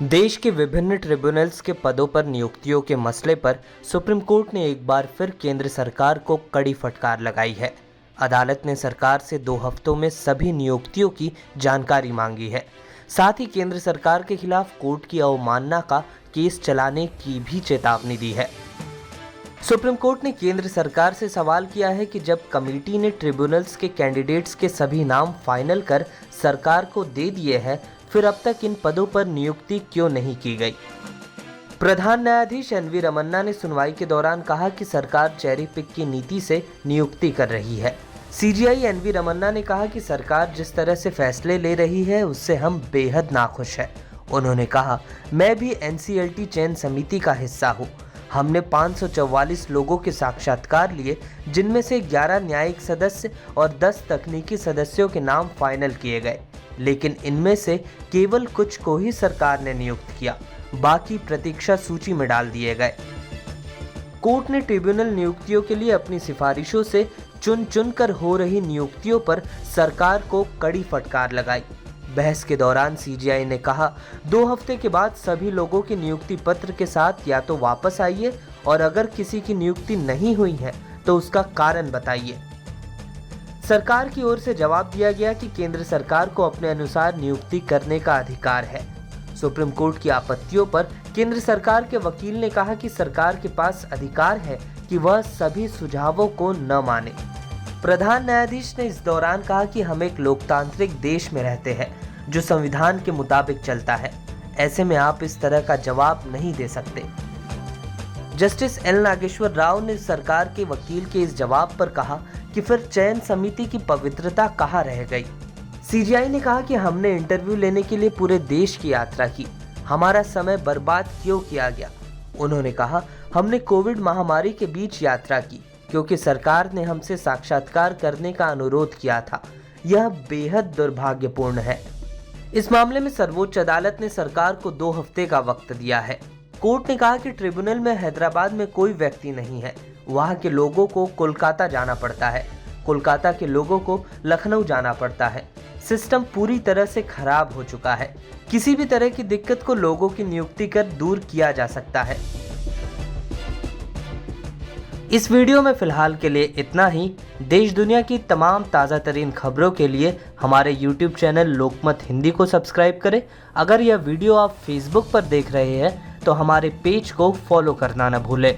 देश के विभिन्न ट्रिब्यूनल्स के पदों पर नियुक्तियों के मसले पर सुप्रीम कोर्ट ने एक बार फिर केंद्र सरकार को कड़ी फटकार लगाई है। अदालत ने सरकार से 2 हफ्तों में सभी नियुक्तियों की जानकारी मांगी है। साथ ही केंद्र सरकार के खिलाफ कोर्ट की अवमानना का केस चलाने की भी चेतावनी दी है। सुप्रीम कोर्ट ने केंद्र सरकार से सवाल किया है कि जब कमेटी ने ट्रिब्यूनल्स के कैंडिडेट्स के सभी नाम फाइनल कर सरकार को दे दिए हैं, फिर अब तक इन पदों पर नियुक्ति क्यों नहीं की गई। प्रधान न्यायाधीश एन वी रमन्ना ने सुनवाई के दौरान कहा कि सरकार चेरी पिक की नीति से नियुक्ति कर रही है। सीजीआई एन वी रमन्ना ने कहा कि सरकार जिस तरह से फैसले ले रही है उससे हम बेहद नाखुश हैं। उन्होंने कहा, मैं भी एनसीएलटी चयन समिति का हिस्सा हूँ। हमने 544 लोगों के साक्षात्कार लिए, जिनमें से 11 न्यायिक सदस्य और 10 तकनीकी सदस्यों के नाम फाइनल किए गए, लेकिन इनमें से केवल कुछ को ही सरकार ने नियुक्त किया, बाकी प्रतीक्षा सूची में डाल दिए गए। कोर्ट ने ट्रिब्यूनल नियुक्तियों के लिए अपनी सिफारिशों से चुन कर हो रही नियुक्तियों पर सरकार को कड़ी फटकार लगाई। बहस के दौरान सीजीआई ने कहा, 2 हफ्ते के बाद सभी लोगों के नियुक्ति पत्र के साथ या तो वापस आइए और अगर किसी की नियुक्ति नहीं हुई है तो उसका कारण बताइए। सरकार की ओर से जवाब दिया गया कि केंद्र सरकार को अपने अनुसार नियुक्ति करने का अधिकार है। सुप्रीम कोर्ट की आपत्तियों पर केंद्र सरकार के वकील ने कहा कि सरकार के पास अधिकार है कि वह सभी सुझावों को न माने। प्रधान न्यायाधीश ने इस दौरान कहा कि हम एक लोकतांत्रिक देश में रहते हैं जो संविधान के मुताबिक चलता है। ऐसे में आप इस तरह का जवाब नहीं दे सकते। जस्टिस एल नागेश्वर राव ने सरकार के वकील के इस जवाब पर कहा कि फिर चयन समिति की पवित्रता कहाँ रह गई। सीजीआई ने कहा कि हमने इंटरव्यू लेने के लिए पूरे देश की यात्रा की, हमारा समय बर्बाद क्यों किया गया। उन्होंने कहा, हमने कोविड महामारी के बीच यात्रा की क्योंकि सरकार ने हमसे साक्षात्कार करने का अनुरोध किया था। यह बेहद दुर्भाग्यपूर्ण है। इस मामले में सर्वोच्च अदालत ने सरकार को 2 हफ्ते का वक्त दिया है। कोर्ट ने कहा कि ट्रिब्यूनल में हैदराबाद में कोई व्यक्ति नहीं है, वहां के लोगों को कोलकाता जाना पड़ता है, कोलकाता के लोगों को लखनऊ जाना पड़ता है। सिस्टम पूरी तरह से खराब हो चुका है। किसी भी तरह की दिक्कत को लोगों की नियुक्ति कर दूर किया जा सकता है। इस वीडियो में फिलहाल के लिए इतना ही। देश दुनिया की तमाम ताज़ा तरीन खबरों के लिए हमारे YouTube चैनल लोकमत हिंदी को सब्सक्राइब करें। अगर यह वीडियो आप Facebook पर देख रहे हैं तो हमारे पेज को फॉलो करना न भूलें।